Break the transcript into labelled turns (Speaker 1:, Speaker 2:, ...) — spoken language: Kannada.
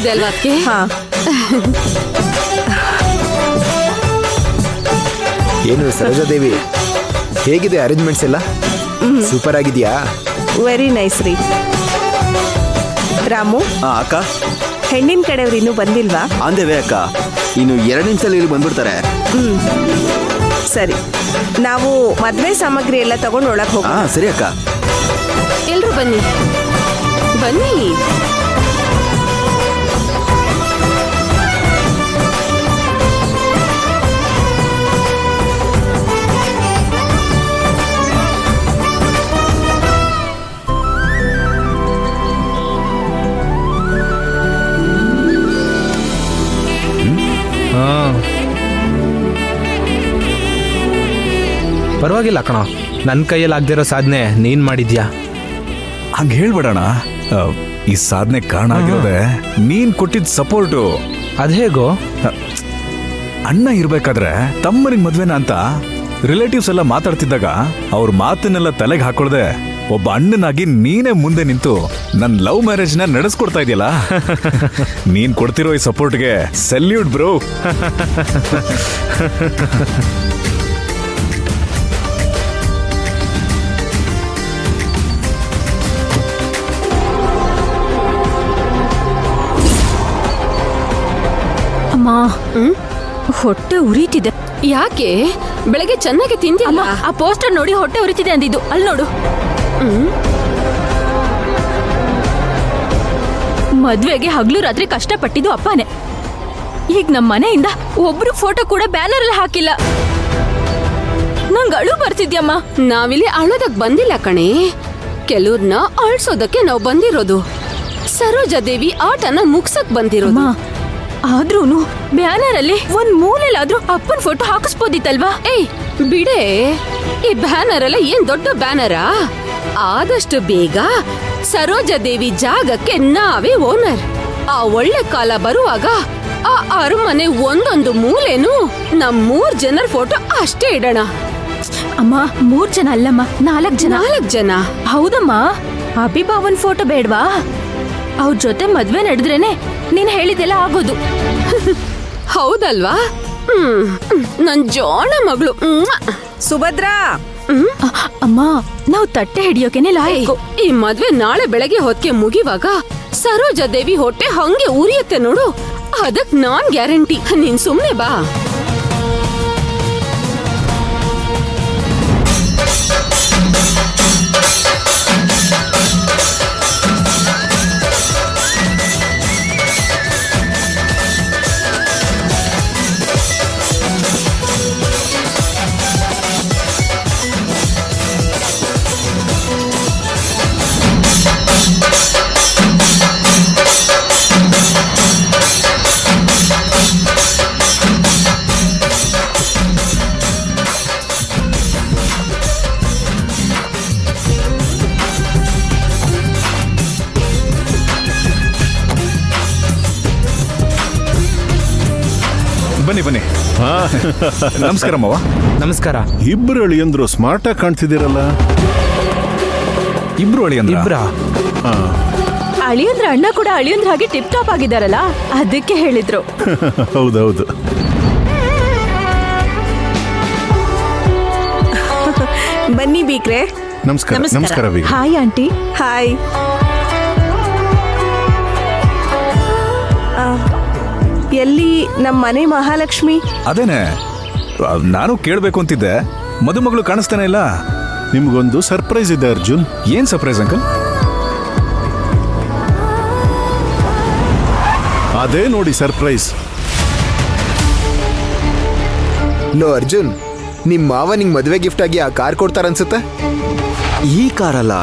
Speaker 1: ಚೆನ್ನಾಗಿದೆ ಅಲ್ವಾ ಅದಕ್ಕೆ?
Speaker 2: ಹಾ.
Speaker 3: ಏನು ಸರೋಜಾದೇವಿ, ಹೇಗಿದೆ ಅರೇಂಜ್ಮೆಂಟ್ಸ್ ಎಲ್ಲ? ಸೂಪರ್ ಆಗಿದೆಯಾ?
Speaker 2: ವೆರಿ ನೈಸ್ ರೀ. ರಾಮು,
Speaker 4: ಅಕ್ಕ,
Speaker 2: ಹೆಣ್ಣಿನ ಕಡೆಯವ್ರು ಇನ್ನೂ ಬಂದಿಲ್ವಾ?
Speaker 4: ಅಂದೇವೆ ಅಕ್ಕ, ಇನ್ನು 2 ನಿಮಿಷದಲ್ಲಿ ಇಲ್ಲಿ ಬಂದ್ಬಿಡ್ತಾರೆ.
Speaker 2: ಸರಿ, ನಾವು ಮದ್ವೆ ಸಾಮಗ್ರಿ ಎಲ್ಲ ತಗೊಂಡು ಒಳಗೆ ಹೋಗೋಣ.
Speaker 4: ಸರಿ ಅಕ್ಕ.
Speaker 1: ಎಲ್ರು ಬನ್ನಿ ಬನ್ನಿ.
Speaker 5: ಪರವಾಗಿಲ್ಲ ಕಣ, ನನ್ನ ಕೈಯಲ್ಲಿ ಆಗದಿರೋ ಸಾಧನೆ ನೀನ್ ಮಾಡಿದ್ಯಾ.
Speaker 6: ಹಂಗೆ ಹೇಳ್ಬೇಡಣ. ಈ ಸಾಧನೆ ಕಾರಣ ಆಗಿರೋದೆ ನೀನ್ ಕೊಟ್ಟಿದ್ದ ಸಪೋರ್ಟು.
Speaker 5: ಅದೇಗೋ?
Speaker 6: ಅಣ್ಣ ಇರ್ಬೇಕಾದ್ರೆ ತಮ್ಮನಿಗೆ ಮದ್ವೆನ ಅಂತ ರಿಲೇಟಿವ್ಸ್ ಎಲ್ಲ ಮಾತಾಡ್ತಿದ್ದಾಗ ಅವ್ರ ಮಾತನ್ನೆಲ್ಲ ತಲೆಗೆ ಹಾಕೊಳ್ದೆ ಒಬ್ಬ ಅಣ್ಣನಾಗಿ ನೀನೇ ಮುಂದೆ ನಿಂತು ನನ್ನ ಲವ್ ಮ್ಯಾರೇಜ್ನ ನಡೆಸ್ಕೊಡ್ತಾ ಇದೆಯಲ್ಲ. ನೀನ್ ಕೊಡ್ತಿರೋ ಈ ಸಪೋರ್ಟ್ಗೆ ಸಲ್ಯೂಟ್ ಬ್ರೋ.
Speaker 7: ಅಮ್ಮ, ಹೊಟ್ಟೆ ಉರಿತಿದೆ.
Speaker 1: ಯಾಕೆ? ಬೆಳಗ್ಗೆ ಚೆನ್ನಾಗಿ
Speaker 7: ಅಮ್ಮ,
Speaker 1: ತಿಂದಿಲ್ಲ?
Speaker 7: ಆ ಪೋಸ್ಟರ್ ನೋಡಿ ಹೊಟ್ಟೆ ಉರಿತಿದೆ ಅಂದಿದ್ದು. ಅಲ್ಲಿ ನೋಡು. ಮದ್ವೆಗೆ ಹಗ್ಲು ರಾತ್ರಿ ಕಷ್ಟಪಟ್ಟಿದ್ದು ಅಪ್ಪನೇ. ಈಗ ನಮ್ಮ ಮನೆಯಿಂದ ಒಬ್ರು ಫೋಟೋ ಕೂಡ ಬ್ಯಾನರ್ ಅಲ್ಲಿ ಹಾಕಿಲ್ಲ. ನಂಗೆ ಅಳು ಬರ್ತಿದ್ಯಮ್ಮ.
Speaker 1: ನಾವಿಲ್ಲಿ ಅಳೋದಕ್ ಬಂದಿಲ್ಲ ಕಣೆ, ಕೆಲವ್ರನ್ನ ಅಳ್ಸೋದಕ್ಕೆ ನಾವು ಬಂದಿರೋದು. ಸರೋಜಾದೇವಿ ಆಟನ ಮುಗ್ಸಕ್ ಬಂದಿರೋದು.
Speaker 7: ಆದ್ರೂನು ಬ್ಯಾನರ್ ಅಲ್ಲಿ ಒಂದ್ ಮೂಲೆಲಾದ್ರೂ ಅಪ್ಪನ್ ಫೋಟೋ ಹಾಕಿಸ್ಬೋದಿತ್ತಲ್ವಾ?
Speaker 1: ಏಯ್ ಬಿಡೆ, ಈ ಬ್ಯಾನರ್ ಎಲ್ಲ ಏನ್ ದೊಡ್ಡ ಬ್ಯಾನರಾ? ಆದಷ್ಟು ಬೇಗ ಸರೋಜಾದೇವಿ ಜಾಗಕ್ಕೆ ನಾವೇ ಓನರ್. ಆ ಒಳ್ಳೆ ಕಾಲ ಬರುವಾಗ ಆ ಅರಮನೆ ಒಂದೊಂದು ಮೂಲೆನೂ ನಮ್ 3 ಜನರ ಫೋಟೋ ಅಷ್ಟೇ ಇಡೋಣ.
Speaker 7: ಅಮ್ಮ, 3 ಜನ ಅಲ್ಲಮ್ಮ, 4 ಜನ.
Speaker 1: 4 ಜನ?
Speaker 7: ಹೌದಮ್ಮ. ಅಭಿಭಾವನ್ ಫೋಟೋ ಬೇಡ್ವಾ? ಅವ್ರ ಜೊತೆ ಮದ್ವೆ ನಡೆದ್ರೇನೆ ನೀನ್ ಹೇಳಿದೆಲ್ಲ ಆಗೋದು.
Speaker 1: ಹೌದಲ್ವಾ? ನನ್ ಜೋಣ ಮಗಳು.
Speaker 2: ಸುಭದ್ರಾ,
Speaker 7: ಅಮ್ಮ, ನಾವು ತಟ್ಟೆ ಹಿಡಿಯೋಕೆನೆ ಲಾಯಕು.
Speaker 1: ಈ ಮದ್ವೆ ನಾಳೆ ಬೆಳಗ್ಗೆ ಹೊತ್ತಿಗೆ ಮುಗಿವಾಗ ಸರೋಜಾದೇವಿ ಹೊಟ್ಟೆ ಹಂಗೆ ಉರಿಯತ್ತೆ ನೋಡು. ಅದಕ್ ನಾನ್ ಗ್ಯಾರಂಟಿ. ನೀನ್ ಸುಮ್ನೆ ಬಾ.
Speaker 6: ಬನ್ನಿ ಬನ್ನಿ. ನಮಸ್ಕಾರ ಮಾವ.
Speaker 5: ನಮಸ್ಕಾರ.
Speaker 8: ಇಬ್ಬರು ಅಳಿಯಂದ್ರು ಸ್ಮಾರ್ಟ್ ಆಗಿ ಕಾಣ್ತಿದ್ದೀರಲ್ಲ.
Speaker 6: ಇಬ್ರು ಅಳಿಯಂದ್ರ?
Speaker 5: ಇಬ್ರಾ?
Speaker 7: ಅಳಿಯಂದ್ರ ಅಣ್ಣ ಕೂಡ ಅಳಿಯಂದ್ರ ಹಾಗೆ ಟಿಪ್ ಟಾಪ್ ಆಗಿದಾರಲ್ಲ, ಅದಕ್ಕೆ ಹೇಳಿದ್ರು.
Speaker 8: ಹೌದೌದು.
Speaker 2: ಬನ್ನಿ ಬೀಗ್ರೆ.
Speaker 8: ನಮಸ್ಕಾರ. ನಮಸ್ಕಾರ ಬೀಗ್ರೆ.
Speaker 7: Hi aunty.
Speaker 2: ಹಾಯ್. ಎಲ್ಲಿ ನಮ್ಮ ಮನೆ ಮಹಾಲಕ್ಷ್ಮಿ?
Speaker 6: ಅದೇನೆ ನಾನು ಕೇಳ್ಬೇಕು ಅಂತಿದ್ದೆ. ಮದುಮಗಳು ಕಾಣಿಸ್ತಾನೆ ಇಲ್ಲ.
Speaker 8: ನಿಮ್ಗೊಂದು ಸರ್ಪ್ರೈಸ್ ಇದೆ ಅರ್ಜುನ್.
Speaker 6: ಏನ್ ಸರ್ಪ್ರೈಸ್ ಅಂಕಲ್?
Speaker 8: ಅದೇ ನೋಡಿ ಸರ್ಪ್ರೈಸ್.
Speaker 3: ಲೋ ಅರ್ಜುನ್, ನಿಮ್ ಮಾವ ನಿಂಗ್ ಮದ್ವೆ ಗಿಫ್ಟ್ ಆಗಿ ಆ ಕಾರ್ ಕೊಡ್ತಾರನ್ಸುತ್ತೆ.
Speaker 4: ಈ ಕಾರಲ್ಲ,